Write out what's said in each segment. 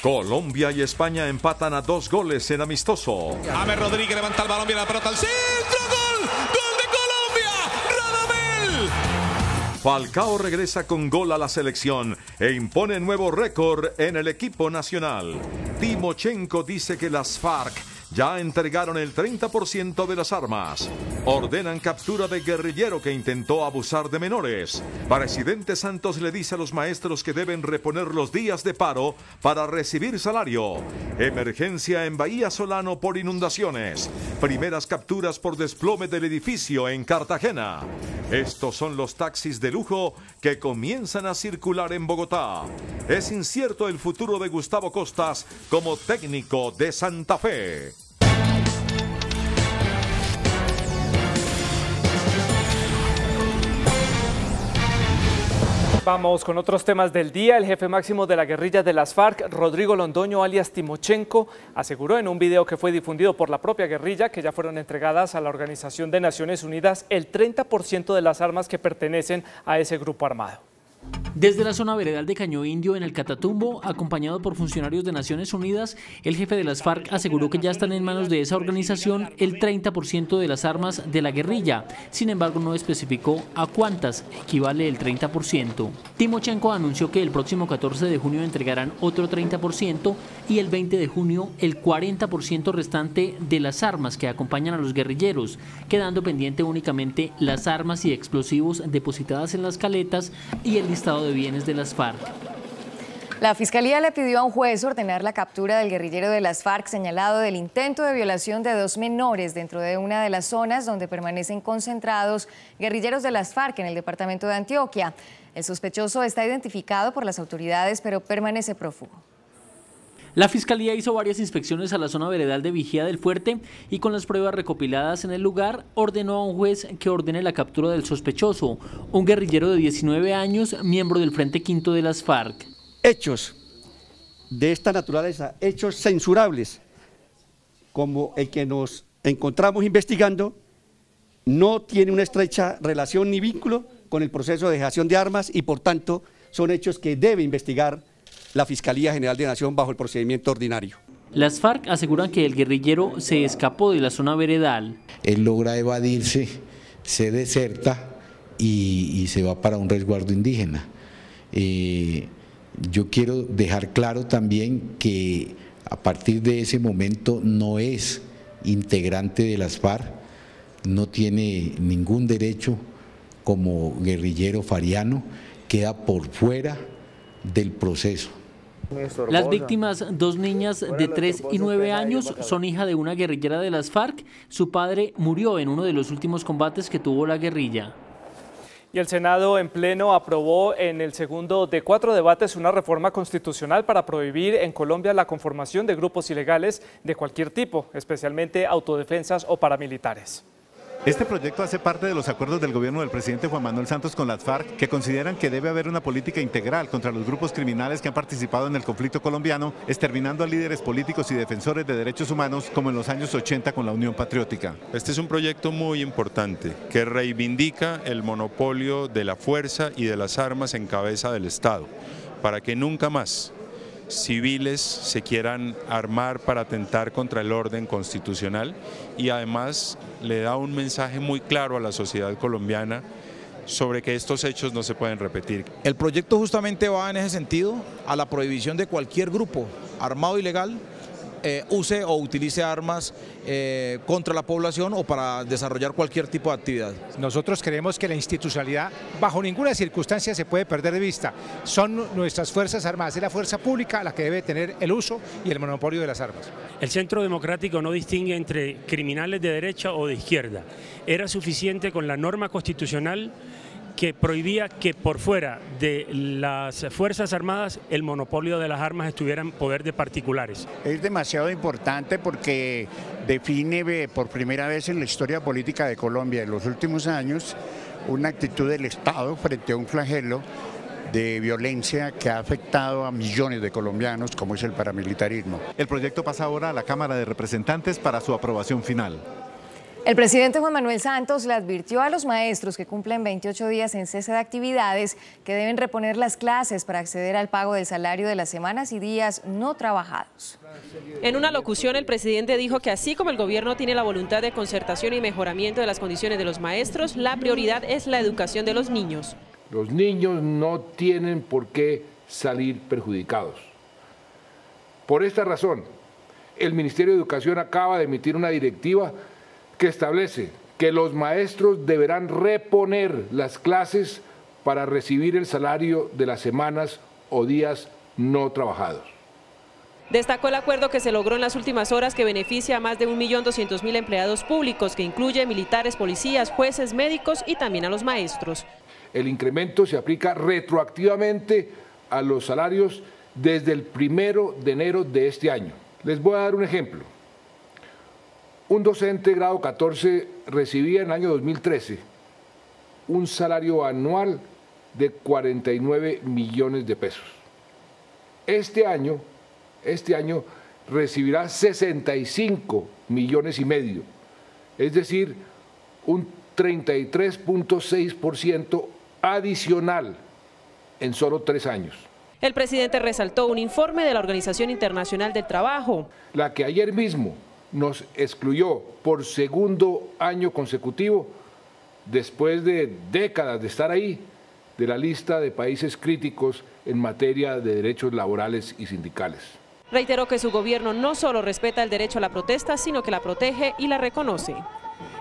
Colombia y España empatan a 2 goles en amistoso. James Rodríguez levanta el balón, viene la pelota al centro. ¡Gol! ¡Gol de Colombia! ¡Radamel! Falcao regresa con gol a la selección e impone nuevo récord en el equipo nacional. Timochenko dice que las FARC ya entregaron el 30% de las armas. Ordenan captura de guerrillero que intentó abusar de menores. Presidente Santos le dice a los maestros que deben reponer los días de paro para recibir salario. Emergencia en Bahía Solano por inundaciones. Primeras capturas por desplome del edificio en Cartagena. Estos son los taxis de lujo que comienzan a circular en Bogotá. Es incierto el futuro de Gustavo Costas como técnico de Santa Fe. Vamos con otros temas del día. El jefe máximo de la guerrilla de las FARC, Rodrigo Londoño, alias Timochenko, aseguró en un video que fue difundido por la propia guerrilla que ya fueron entregadas a la Organización de Naciones Unidas el 30% de las armas que pertenecen a ese grupo armado. Desde la zona veredal de Caño Indio, en el Catatumbo, acompañado por funcionarios de Naciones Unidas, el jefe de las FARC aseguró que ya están en manos de esa organización el 30% de las armas de la guerrilla. Sin embargo, no especificó a cuántas equivale el 30%. Timochenko anunció que el próximo 14 de junio entregarán otro 30% y el 20 de junio el 40% restante de las armas que acompañan a los guerrilleros, quedando pendiente únicamente las armas y explosivos depositadas en las caletas y el listado de bienes de las FARC. La Fiscalía le pidió a un juez ordenar la captura del guerrillero de las FARC señalado del intento de violación de 2 menores dentro de una de las zonas donde permanecen concentrados guerrilleros de las FARC en el departamento de Antioquia. El sospechoso está identificado por las autoridades, pero permanece prófugo. La Fiscalía hizo varias inspecciones a la zona veredal de Vigía del Fuerte y con las pruebas recopiladas en el lugar ordenó a un juez que ordene la captura del sospechoso, un guerrillero de 19 años, miembro del Frente Quinto de las FARC. Hechos de esta naturaleza, hechos censurables, como el que nos encontramos investigando, no tiene una estrecha relación ni vínculo con el proceso de dejación de armas y por tanto son hechos que debe investigar la Fiscalía General de la Nación bajo el procedimiento ordinario. Las FARC aseguran que el guerrillero se escapó de la zona veredal. Él logra evadirse, se deserta y se va para un resguardo indígena. Yo quiero dejar claro también que a partir de ese momento no es integrante de las FARC, no tiene ningún derecho como guerrillero fariano, queda por fuera del proceso. Las víctimas, 2 niñas de 3 y 9 años, son hija de una guerrillera de las FARC. Su padre murió en uno de los últimos combates que tuvo la guerrilla. Y el Senado en pleno aprobó en el segundo de 4 debates una reforma constitucional para prohibir en Colombia la conformación de grupos ilegales de cualquier tipo, especialmente autodefensas o paramilitares. Este proyecto hace parte de los acuerdos del gobierno del presidente Juan Manuel Santos con las FARC, que consideran que debe haber una política integral contra los grupos criminales que han participado en el conflicto colombiano, exterminando a líderes políticos y defensores de derechos humanos como en los años 80 con la Unión Patriótica. Este es un proyecto muy importante que reivindica el monopolio de la fuerza y de las armas en cabeza del Estado, para que nunca más civiles se quieran armar para atentar contra el orden constitucional, y además le da un mensaje muy claro a la sociedad colombiana sobre que estos hechos no se pueden repetir. El proyecto justamente va en ese sentido, a la prohibición de cualquier grupo armado ilegal use o utilice armas contra la población o para desarrollar cualquier tipo de actividad. Nosotros creemos que la institucionalidad bajo ninguna circunstancia se puede perder de vista. Son nuestras Fuerzas Armadas, es la fuerza pública la que debe tener el uso y el monopolio de las armas. El Centro Democrático no distingue entre criminales de derecha o de izquierda. Era suficiente con la norma constitucional que prohibía que por fuera de las Fuerzas Armadas el monopolio de las armas estuviera en poder de particulares. Es demasiado importante porque define por primera vez en la historia política de Colombia en los últimos años una actitud del Estado frente a un flagelo de violencia que ha afectado a millones de colombianos como es el paramilitarismo. El proyecto pasa ahora a la Cámara de Representantes para su aprobación final. El presidente Juan Manuel Santos le advirtió a los maestros que cumplen 28 días en cese de actividades que deben reponer las clases para acceder al pago del salario de las semanas y días no trabajados. En una locución, el presidente dijo que así como el gobierno tiene la voluntad de concertación y mejoramiento de las condiciones de los maestros, la prioridad es la educación de los niños. Los niños no tienen por qué salir perjudicados. Por esta razón, el Ministerio de Educación acaba de emitir una directiva que establece que los maestros deberán reponer las clases para recibir el salario de las semanas o días no trabajados. Destacó el acuerdo que se logró en las últimas horas que beneficia a más de 1.200.000 empleados públicos, que incluye militares, policías, jueces, médicos y también a los maestros. El incremento se aplica retroactivamente a los salarios desde el 1 de enero de este año. Les voy a dar un ejemplo. Un docente grado 14 recibía en el año 2013 un salario anual de 49 millones de pesos. Este año recibirá 65 millones y medio, es decir, un 33.6% adicional en solo 3 años. El presidente resaltó un informe de la Organización Internacional del Trabajo, la que ayer mismo nos excluyó por segundo año consecutivo, después de décadas de estar ahí, de la lista de países críticos en materia de derechos laborales y sindicales. Reiteró que su gobierno no solo respeta el derecho a la protesta, sino que la protege y la reconoce.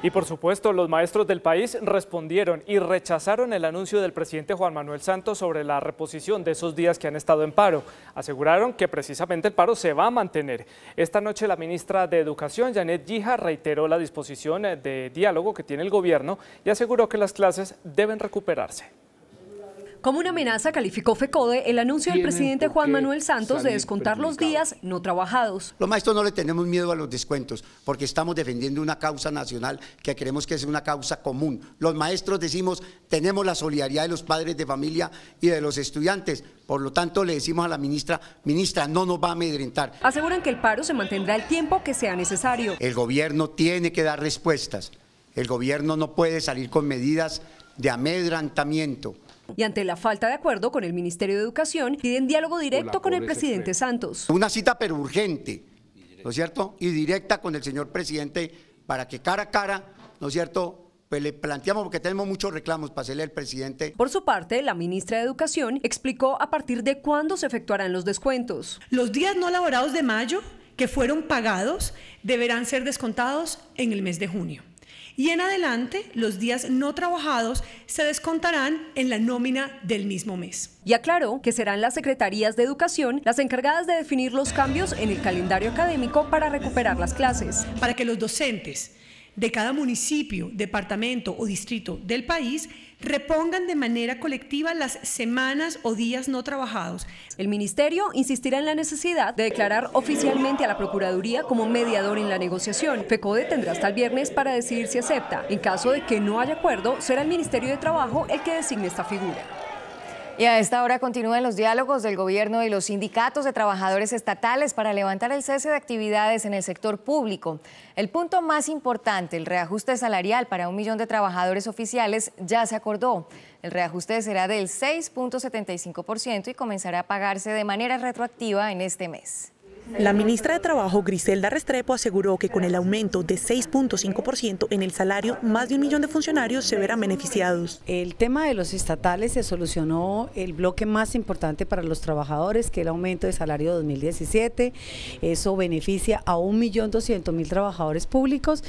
Y por supuesto, los maestros del país respondieron y rechazaron el anuncio del presidente Juan Manuel Santos sobre la reposición de esos días que han estado en paro. Aseguraron que precisamente el paro se va a mantener. Esta noche la ministra de Educación, Janet Gija, reiteró la disposición de diálogo que tiene el gobierno y aseguró que las clases deben recuperarse. Como una amenaza calificó FECODE el anuncio del presidente Juan Manuel Santos de descontar los días no trabajados. Los maestros no le tenemos miedo a los descuentos porque estamos defendiendo una causa nacional que queremos que sea una causa común. Los maestros decimos, tenemos la solidaridad de los padres de familia y de los estudiantes. Por lo tanto, le decimos a la ministra, no nos va a amedrentar. Aseguran que el paro se mantendrá el tiempo que sea necesario. El gobierno tiene que dar respuestas. El gobierno no puede salir con medidas de amedrentamiento. Y ante la falta de acuerdo con el Ministerio de Educación, piden diálogo directo con el presidente Santos. Una cita pero urgente, ¿no es cierto? Y directa con el señor presidente para que cara a cara, ¿no es cierto?, pues le planteamos, porque tenemos muchos reclamos para hacerle al presidente. Por su parte, la ministra de Educación explicó a partir de cuándo se efectuarán los descuentos. Los días no laborados de mayo que fueron pagados deberán ser descontados en el mes de junio. Y en adelante, los días no trabajados se descontarán en la nómina del mismo mes. Y aclaró que serán las secretarías de Educación las encargadas de definir los cambios en el calendario académico para recuperar las clases. Para que los docentes de cada municipio, departamento o distrito del país repongan de manera colectiva las semanas o días no trabajados. El ministerio insistirá en la necesidad de declarar oficialmente a la Procuraduría como mediador en la negociación. FECODE tendrá hasta el viernes para decidir si acepta. En caso de que no haya acuerdo, será el Ministerio de Trabajo el que designe esta figura. Y a esta hora continúan los diálogos del gobierno y los sindicatos de trabajadores estatales para levantar el cese de actividades en el sector público. El punto más importante, el reajuste salarial para 1 millón de trabajadores oficiales, ya se acordó. El reajuste será del 6.75% y comenzará a pagarse de manera retroactiva en este mes. La ministra de Trabajo, Griselda Restrepo, aseguró que con el aumento de 6.5% en el salario, más de 1 millón de funcionarios se verán beneficiados. El tema de los estatales se solucionó el bloque más importante para los trabajadores, que es el aumento de salario 2017. Eso beneficia a 1.200.000 trabajadores públicos,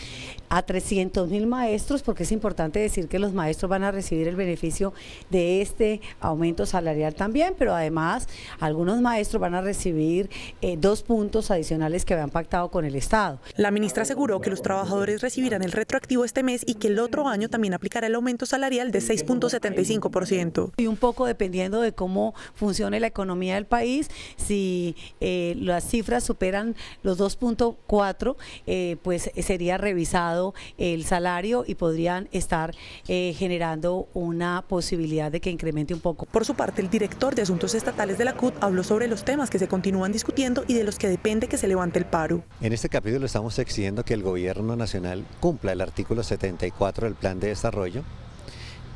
a 300.000 maestros, porque es importante decir que los maestros van a recibir el beneficio de este aumento salarial también, pero además algunos maestros van a recibir 2 puntos adicionales que habían pactado con el Estado. La ministra aseguró que los trabajadores recibirán el retroactivo este mes y que el otro año también aplicará el aumento salarial de 6.75%. Y un poco dependiendo de cómo funcione la economía del país, si las cifras superan los 2.4, pues sería revisado el salario y podrían estar generando una posibilidad de que incremente un poco. Por su parte, el director de Asuntos Estatales de la CUT habló sobre los temas que se continúan discutiendo y de los los que depende que se levante el paro. En este capítulo estamos exigiendo que el gobierno nacional cumpla el artículo 74 del plan de desarrollo,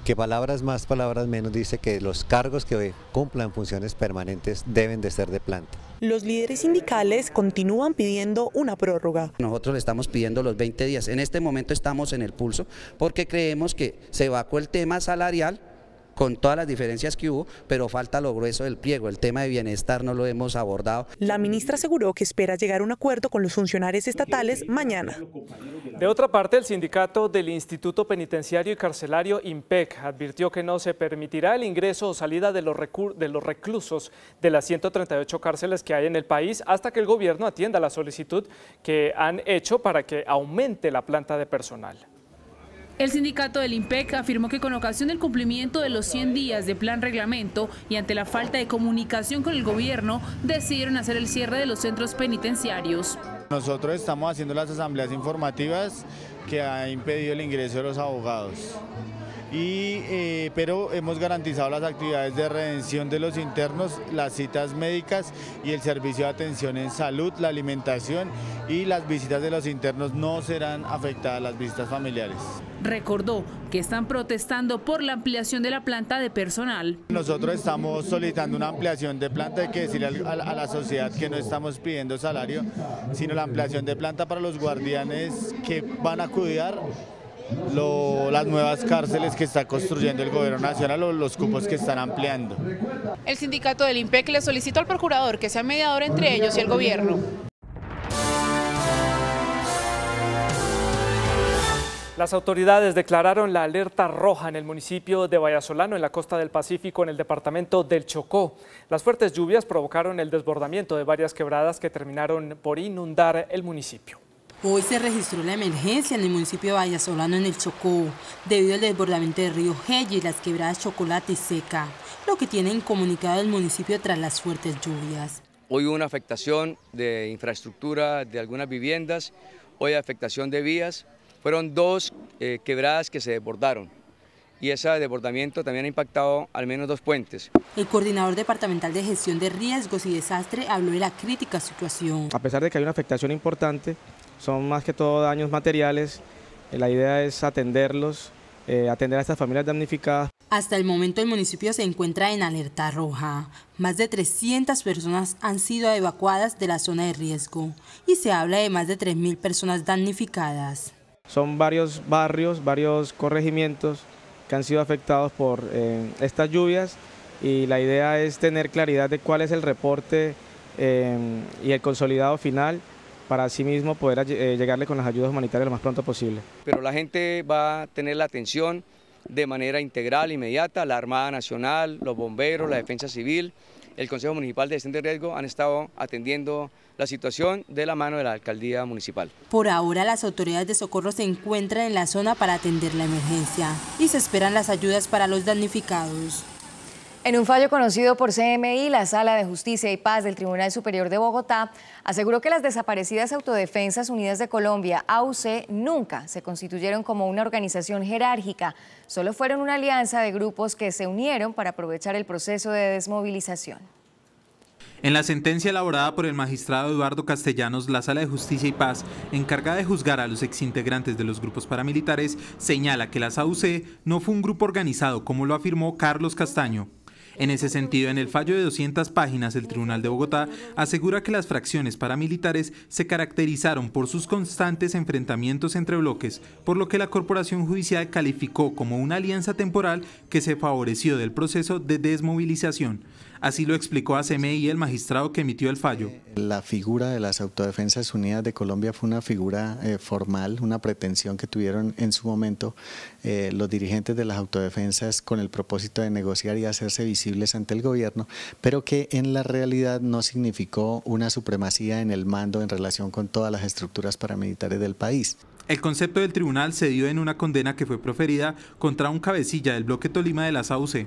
que palabras más, palabras menos dice que los cargos que cumplan funciones permanentes deben de ser de planta. Los líderes sindicales continúan pidiendo una prórroga. Nosotros le estamos pidiendo los 20 días. En este momento estamos en el pulso porque creemos que se evacuó el tema salarial con todas las diferencias que hubo, pero falta lo grueso del pliego. El tema de bienestar no lo hemos abordado. La ministra aseguró que espera llegar a un acuerdo con los funcionarios estatales mañana. De otra parte, el sindicato del Instituto Penitenciario y Carcelario INPEC advirtió que no se permitirá el ingreso o salida de los reclusos de las 138 cárceles que hay en el país hasta que el gobierno atienda la solicitud que han hecho para que aumente la planta de personal. El sindicato del INPEC afirmó que con ocasión del cumplimiento de los 100 días de plan reglamento y ante la falta de comunicación con el gobierno, decidieron hacer el cierre de los centros penitenciarios. Nosotros estamos haciendo las asambleas informativas que ha impedido el ingreso de los abogados. Pero hemos garantizado las actividades de redención de los internos, las citas médicas y el servicio de atención en salud, la alimentación y las visitas de los internos no serán afectadas, las visitas familiares. Recordó que están protestando por la ampliación de la planta de personal. Nosotros estamos solicitando una ampliación de planta, hay que decirle a la sociedad que no estamos pidiendo salario, sino la ampliación de planta para los guardianes que van a cuidar las nuevas cárceles que está construyendo el gobierno nacional o los cupos que están ampliando. El sindicato del INPEC le solicitó al procurador que sea mediador entre ellos y el gobierno. Las autoridades declararon la alerta roja en el municipio de Vallasolano, en la costa del Pacífico, en el departamento del Chocó. Las fuertes lluvias provocaron el desbordamiento de varias quebradas que terminaron por inundar el municipio. Hoy se registró la emergencia en el municipio de Vallasolano, en el Chocó, debido al desbordamiento del río Gelle y las quebradas Chocolate y Seca, lo que tiene incomunicado el municipio tras las fuertes lluvias. Hoy hubo una afectación de infraestructura de algunas viviendas, hoy afectación de vías. Fueron dos quebradas que se desbordaron y ese desbordamiento también ha impactado al menos 2 puentes. El coordinador departamental de gestión de riesgos y desastre habló de la crítica situación. A pesar de que hay una afectación importante, son más que todo daños materiales, la idea es atenderlos, atender a estas familias damnificadas. Hasta el momento el municipio se encuentra en alerta roja. Más de 300 personas han sido evacuadas de la zona de riesgo y se habla de más de 3.000 personas damnificadas. Son varios barrios, varios corregimientos que han sido afectados por estas lluvias y la idea es tener claridad de cuál es el reporte y el consolidado final para así mismo poder llegarle con las ayudas humanitarias lo más pronto posible. Pero la gente va a tener la atención de manera integral, inmediata. La Armada Nacional, los bomberos, la Defensa Civil, el Consejo Municipal de Gestión de Riesgo han estado atendiendo la situación de la mano de la Alcaldía Municipal. Por ahora las autoridades de socorro se encuentran en la zona para atender la emergencia y se esperan las ayudas para los damnificados. En un fallo conocido por CMI, la Sala de Justicia y Paz del Tribunal Superior de Bogotá aseguró que las desaparecidas Autodefensas Unidas de Colombia, AUC, nunca se constituyeron como una organización jerárquica, solo fueron una alianza de grupos que se unieron para aprovechar el proceso de desmovilización. En la sentencia elaborada por el magistrado Eduardo Castellanos, la Sala de Justicia y Paz, encargada de juzgar a los exintegrantes de los grupos paramilitares, señala que las AUC no fue un grupo organizado, como lo afirmó Carlos Castaño. En ese sentido, en el fallo de 200 páginas, el Tribunal de Bogotá asegura que las fracciones paramilitares se caracterizaron por sus constantes enfrentamientos entre bloques, por lo que la Corporación Judicial calificó como una alianza temporal que se favoreció del proceso de desmovilización. Así lo explicó a CMI el magistrado que emitió el fallo. La figura de las Autodefensas Unidas de Colombia fue una figura formal, una pretensión que tuvieron en su momento los dirigentes de las autodefensas con el propósito de negociar y hacerse visibles ante el gobierno, pero que en la realidad no significó una supremacía en el mando en relación con todas las estructuras paramilitares del país. El concepto del tribunal se dio en una condena que fue proferida contra un cabecilla del bloque Tolima de las AUC.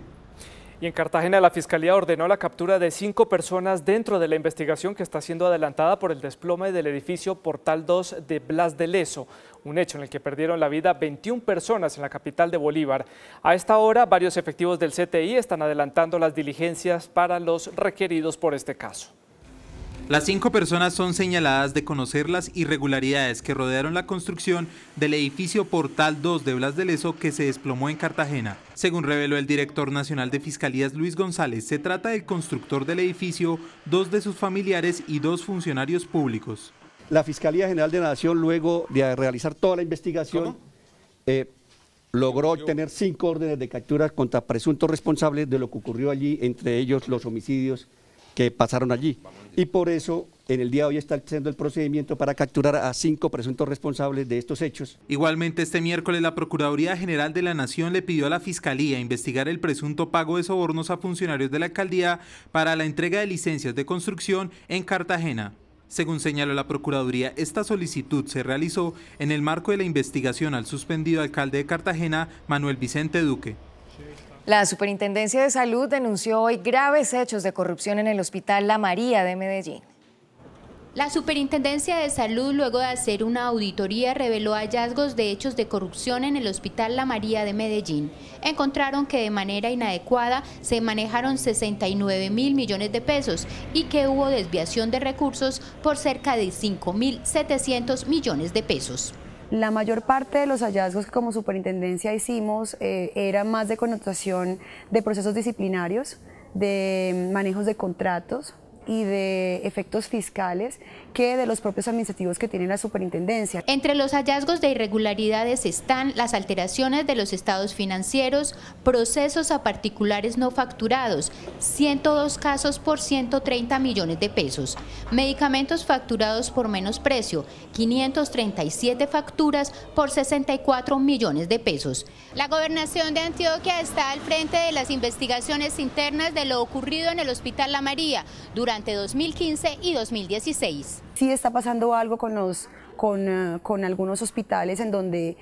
Y en Cartagena la Fiscalía ordenó la captura de 5 personas dentro de la investigación que está siendo adelantada por el desplome del edificio Portal 2 de Blas de Lezo, un hecho en el que perdieron la vida 21 personas en la capital de Bolívar. A esta hora, varios efectivos del CTI están adelantando las diligencias para los requeridos por este caso. Las 5 personas son señaladas de conocer las irregularidades que rodearon la construcción del edificio Portal 2 de Blas de Lezo que se desplomó en Cartagena. Según reveló el director nacional de Fiscalías Luis González, se trata del constructor del edificio, 2 de sus familiares y 2 funcionarios públicos. La Fiscalía General de la Nación, luego de realizar toda la investigación, logró obtener 5 órdenes de captura contra presuntos responsables de lo que ocurrió allí, entre ellos los homicidios que pasaron allí. Y por eso, en el día de hoy está haciendo el procedimiento para capturar a 5 presuntos responsables de estos hechos. Igualmente, este miércoles la Procuraduría General de la Nación le pidió a la Fiscalía investigar el presunto pago de sobornos a funcionarios de la alcaldía para la entrega de licencias de construcción en Cartagena. Según señaló la Procuraduría, esta solicitud se realizó en el marco de la investigación al suspendido alcalde de Cartagena, Manuel Vicente Duque. La Superintendencia de Salud denunció hoy graves hechos de corrupción en el Hospital La María de Medellín. La Superintendencia de Salud, luego de hacer una auditoría, reveló hallazgos de hechos de corrupción en el Hospital La María de Medellín. Encontraron que de manera inadecuada se manejaron 69.000 millones de pesos y que hubo desviación de recursos por cerca de 5.700 millones de pesos. La mayor parte de los hallazgos que como superintendencia hicimos era más de connotación de procesos disciplinarios, de manejos de contratos y de efectos fiscales que de los propios administrativos que tiene la superintendencia. Entre los hallazgos de irregularidades están las alteraciones de los estados financieros, procesos a particulares no facturados, 102 casos por 130 millones de pesos, medicamentos facturados por menos precio, 537 facturas por 64 millones de pesos. La Gobernación de Antioquia está al frente de las investigaciones internas de lo ocurrido en el Hospital La María durante 2015 y 2016. Sí está pasando algo con algunos hospitales en donde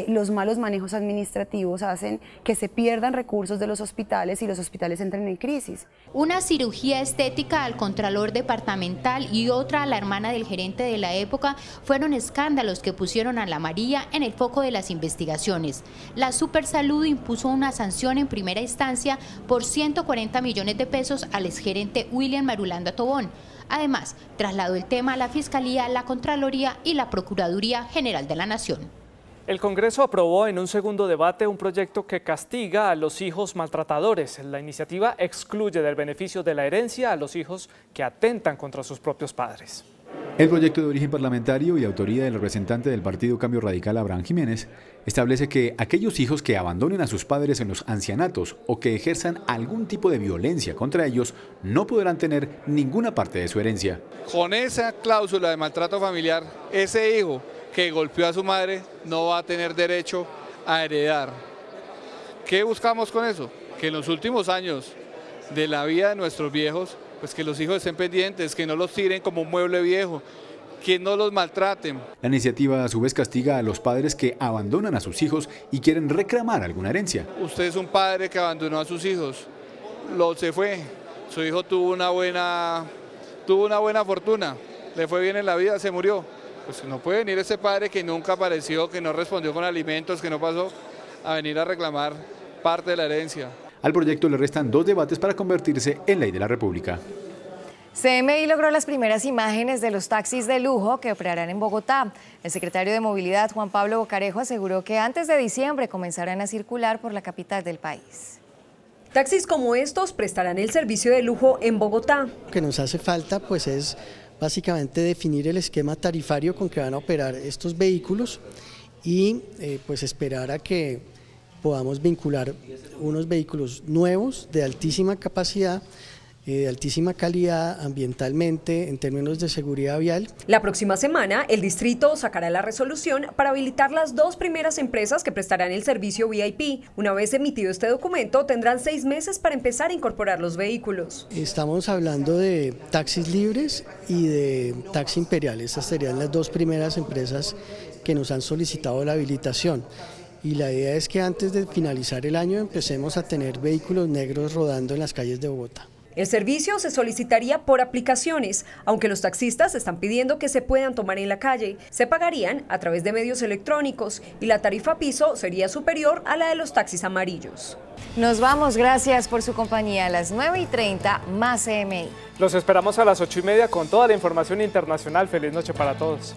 los malos manejos administrativos hacen que se pierdan recursos de los hospitales y los hospitales entren en crisis. Una cirugía estética al contralor departamental y otra a la hermana del gerente de la época fueron escándalos que pusieron a La María en el foco de las investigaciones. La Supersalud impuso una sanción en primera instancia por 140 millones de pesos al exgerente William Marulanda Tobón. Además, trasladó el tema a la Fiscalía, la Contraloría y la Procuraduría General de la Nación. El Congreso aprobó en un segundo debate un proyecto que castiga a los hijos maltratadores. La iniciativa excluye del beneficio de la herencia a los hijos que atentan contra sus propios padres. El proyecto de origen parlamentario y autoría del representante del Partido Cambio Radical, Abraham Jiménez, establece que aquellos hijos que abandonen a sus padres en los ancianatos o que ejerzan algún tipo de violencia contra ellos no podrán tener ninguna parte de su herencia. Con esa cláusula de maltrato familiar, ese hijo que golpeó a su madre no va a tener derecho a heredar. ¿Qué buscamos con eso? Que en los últimos años de la vida de nuestros viejos, pues que los hijos estén pendientes, que no los tiren como un mueble viejo, que no los maltraten. La iniciativa a su vez castiga a los padres que abandonan a sus hijos y quieren reclamar alguna herencia. Usted es un padre que abandonó a sus hijos, se fue, su hijo tuvo una buena fortuna, le fue bien en la vida, se murió. Pues no puede venir ese padre que nunca apareció, que no respondió con alimentos, que no pasó, a venir a reclamar parte de la herencia. Al proyecto le restan 2 debates para convertirse en ley de la República. CMI logró las primeras imágenes de los taxis de lujo que operarán en Bogotá. El secretario de Movilidad, Juan Pablo Bocarejo, aseguró que antes de diciembre comenzarán a circular por la capital del país. Taxis como estos prestarán el servicio de lujo en Bogotá. Lo que nos hace falta pues es básicamente definir el esquema tarifario con que van a operar estos vehículos y pues esperar a que podamos vincular unos vehículos nuevos de altísima capacidad, de altísima calidad ambientalmente en términos de seguridad vial. La próxima semana el distrito sacará la resolución para habilitar las 2 primeras empresas que prestarán el servicio VIP. Una vez emitido este documento tendrán 6 meses para empezar a incorporar los vehículos. Estamos hablando de taxis libres y de taxi imperial. Estas serían las 2 primeras empresas que nos han solicitado la habilitación. Y la idea es que antes de finalizar el año empecemos a tener vehículos negros rodando en las calles de Bogotá. El servicio se solicitaría por aplicaciones, aunque los taxistas están pidiendo que se puedan tomar en la calle. Se pagarían a través de medios electrónicos y la tarifa piso sería superior a la de los taxis amarillos. Nos vamos, gracias por su compañía. A las 9:30, más CMI. Los esperamos a las 8:30 con toda la información internacional. Feliz noche para todos.